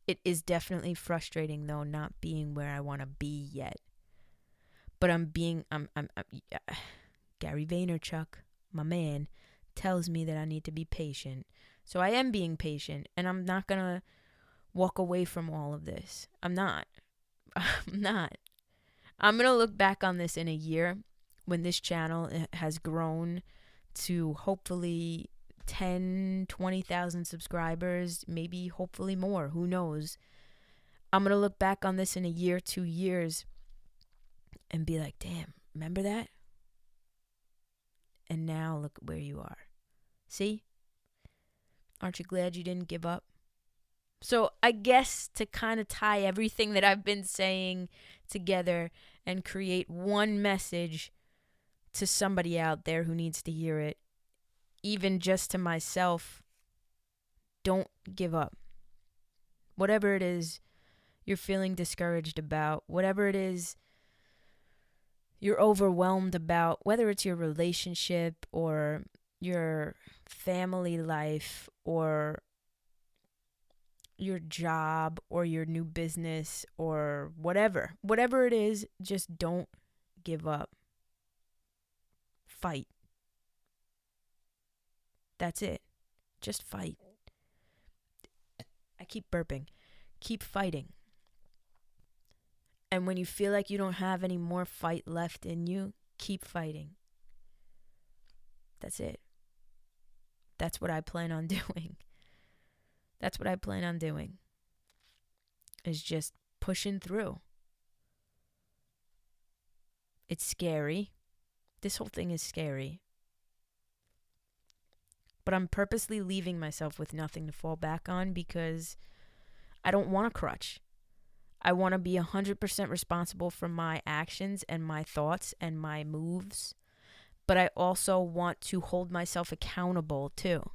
It is definitely frustrating though, not being where I want to be yet. But I'm Gary Vaynerchuk, my man, tells me that I need to be patient. So I am being patient, and I'm not going to walk away from all of this. I'm not. I'm going to look back on this in a year when this channel has grown to hopefully 10, 20,000 subscribers, maybe hopefully more. Who knows? I'm going to look back on this in a year, 2 years, and be like, damn, remember that? And now look where you are. See? Aren't you glad you didn't give up? So I guess to kind of tie everything that I've been saying together and create one message to somebody out there who needs to hear it, even just to myself, don't give up. Whatever it is you're feeling discouraged about, whatever it is you're overwhelmed about, whether it's your relationship or your family life or your job or your new business or whatever it is, just don't give up. Fight. That's it. Just fight. I keep burping. Keep fighting. And when you feel like you don't have any more fight left in you, keep fighting. That's it. That's what I plan on doing. That's what I plan on doing. Is just pushing through. It's scary. This whole thing is scary. But I'm purposely leaving myself with nothing to fall back on because I don't want a crutch. I want to be 100% responsible for my actions and my thoughts and my moves. But I also want to hold myself accountable too.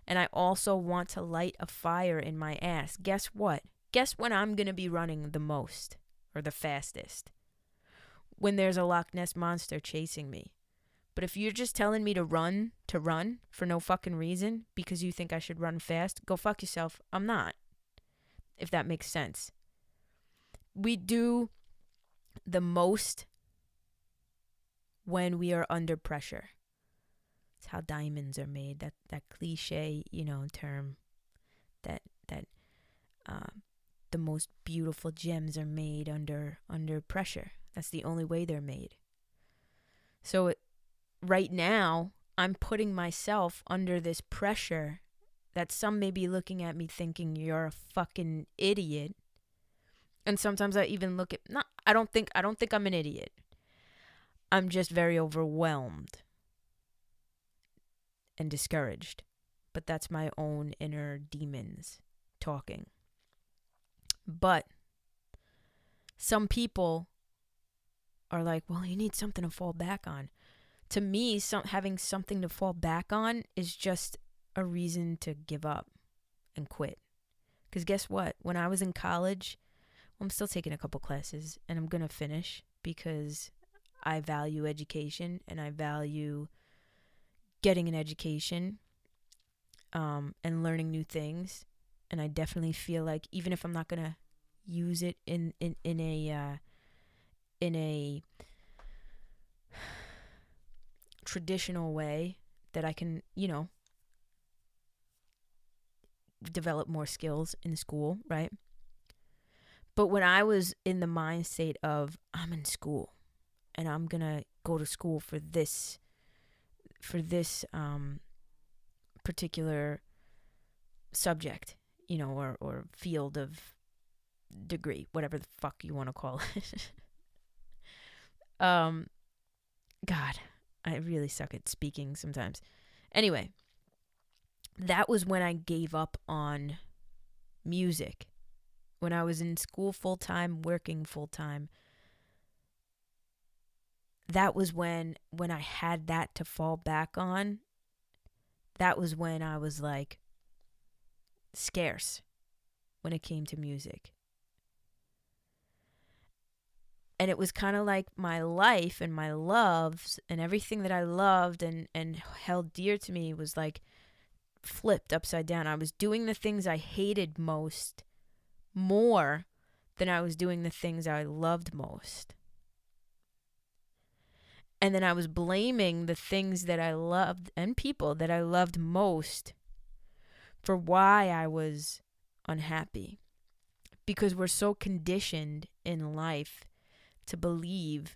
And I also want to light a fire in my ass. Guess what? Guess when I'm going to be running the most or the fastest? When there's a Loch Ness monster chasing me. But if you're just telling me to run for no fucking reason because you think I should run fast, go fuck yourself. I'm not. If that makes sense. We do the most when we are under pressure. It's how diamonds are made. That cliche, term. That the most beautiful gems are made under pressure. That's the only way they're made. So right now, I'm putting myself under this pressure that some may be looking at me thinking you're a fucking idiot. And sometimes I even look at I don't think I'm an idiot. I'm just very overwhelmed and discouraged. but that's my own inner demons talking. But some people are like, well, you need something to fall back on. To me, having something to fall back on is just a reason to give up and quit. Because guess what? When I was in college, I'm still taking a couple classes, and I'm going to finish because I value education and I value getting an education and learning new things. And I definitely feel like even if I'm not going to use it in a traditional way, that I can, develop more skills in school, right? But when I was in the mind state of I'm in school and I'm going to go to school for this particular subject, or field of degree, whatever the fuck you want to call it. God, I really suck at speaking sometimes. Anyway, that was when I gave up on music. When I was in school full-time, working full-time, that was when I had that to fall back on. That was when I was like scarce when it came to music. And it was kind of like my life and my loves and everything that I loved and held dear to me was like flipped upside down. I was doing the things I hated most more than I was doing the things I loved most. And then I was blaming the things that I loved and people that I loved most for why I was unhappy. Because we're so conditioned in life to believe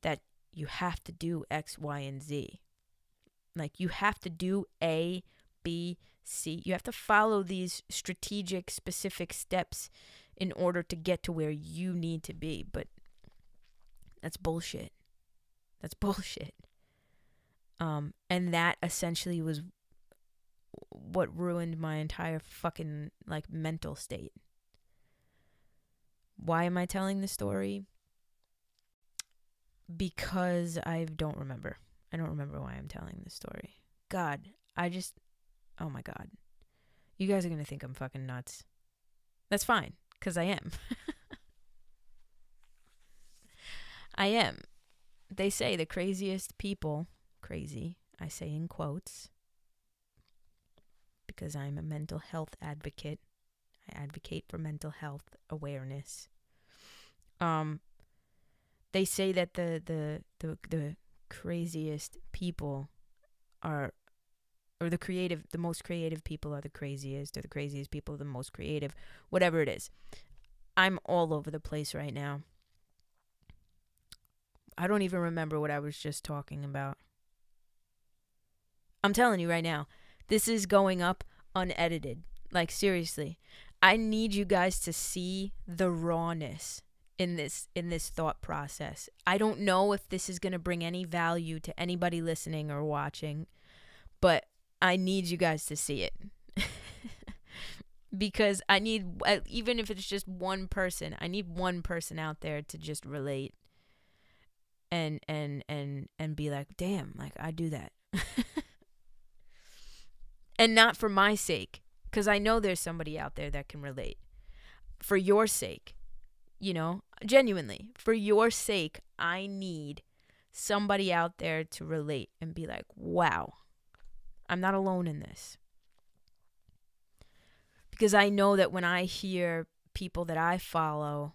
that you have to do X, Y, and Z. Like you have to do A, B, C. You have to follow these strategic, specific steps in order to get to where you need to be. But that's bullshit. That's bullshit. And that essentially was what ruined my entire fucking mental state. Why am I telling this story? Because I don't remember. I don't remember why I'm telling this story. God, oh my God. You guys are going to think I'm fucking nuts. That's fine, because I am. I am. They say the craziest people, crazy, I say in quotes, because I'm a mental health advocate. I advocate for mental health awareness. They say that the craziest people are, or the most creative people are the craziest, or the craziest people are the most creative, whatever it is. I'm all over the place right now. I don't even remember what I was just talking about. I'm telling you right now, this is going up unedited. Like, seriously. I need you guys to see the rawness in this thought process. I don't know if this is going to bring any value to anybody listening or watching, but I need you guys to see it. Because I need, even if it's just one person, I need one person out there to just relate and be like, damn, like I do that. And not for my sake, because I know there's somebody out there that can relate. For your sake, genuinely, for your sake, I need somebody out there to relate and be like, wow, I'm not alone in this. Because I know that when I hear people that I follow,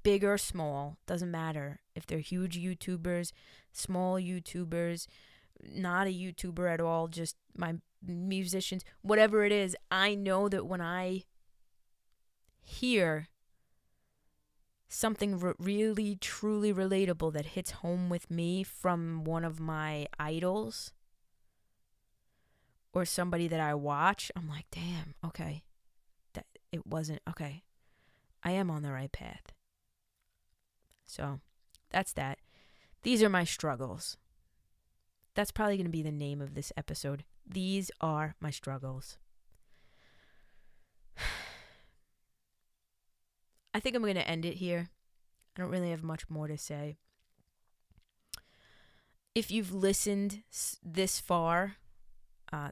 big or small, doesn't matter if they're huge YouTubers, small YouTubers, not a YouTuber at all, just my musicians, whatever it is, I know that when I hear something really, truly relatable that hits home with me from one of my idols or somebody that I watch, I'm like, damn, okay, that it wasn't, okay, I am on the right path. So that's that. These are my struggles. That's probably going to be the name of this episode. These are my struggles. I think I'm going to end it here. I don't really have much more to say. If you've listened this far,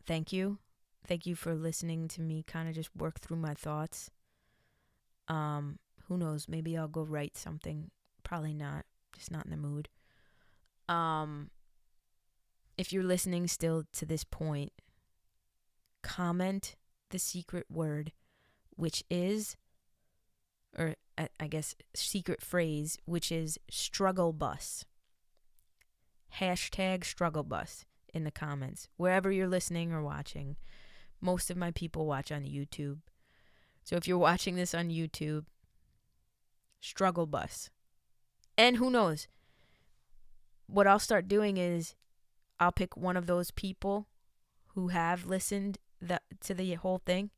thank you. Thank you for listening to me kind of just work through my thoughts. Who knows? Maybe I'll go write something. Probably not. Just not in the mood. If you're listening still to this point, comment the secret word, which is, or I guess secret phrase, which is struggle bus. Hashtag struggle bus in the comments. Wherever you're listening or watching. Most of my people watch on YouTube. So if you're watching this on YouTube, struggle bus. And who knows? What I'll start doing is I'll pick one of those people who have listened to the whole thing.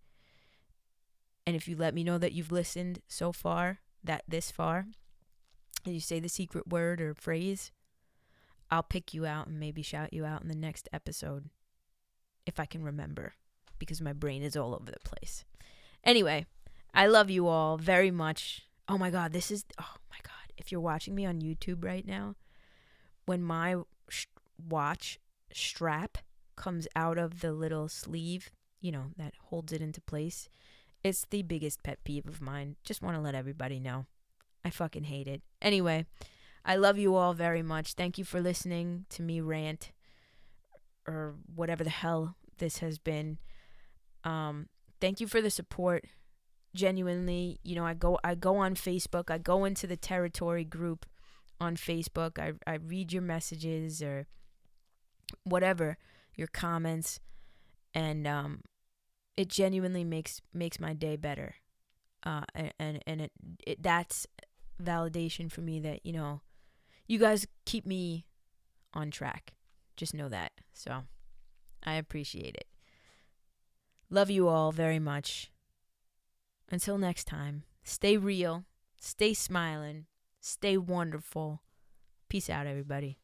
And if you let me know that you've listened so far, this far, and you say the secret word or phrase, I'll pick you out and maybe shout you out in the next episode. If I can remember. Because my brain is all over the place. Anyway, I love you all very much. Oh my God, if you're watching me on YouTube right now, when my watch strap comes out of the little sleeve, that holds it into place, it's the biggest pet peeve of mine. Just want to let everybody know. I fucking hate it. Anyway, I love you all very much. Thank you for listening to me rant or whatever the hell this has been. Thank you for the support. Genuinely, I go on Facebook. I go into the territory group on Facebook. I read your messages or whatever, your comments, and it genuinely makes my day better. And it that's validation for me that you guys keep me on track. Just know that. So I appreciate it. Love you all very much. Until next time, stay real, stay smiling, stay wonderful. Peace out, everybody.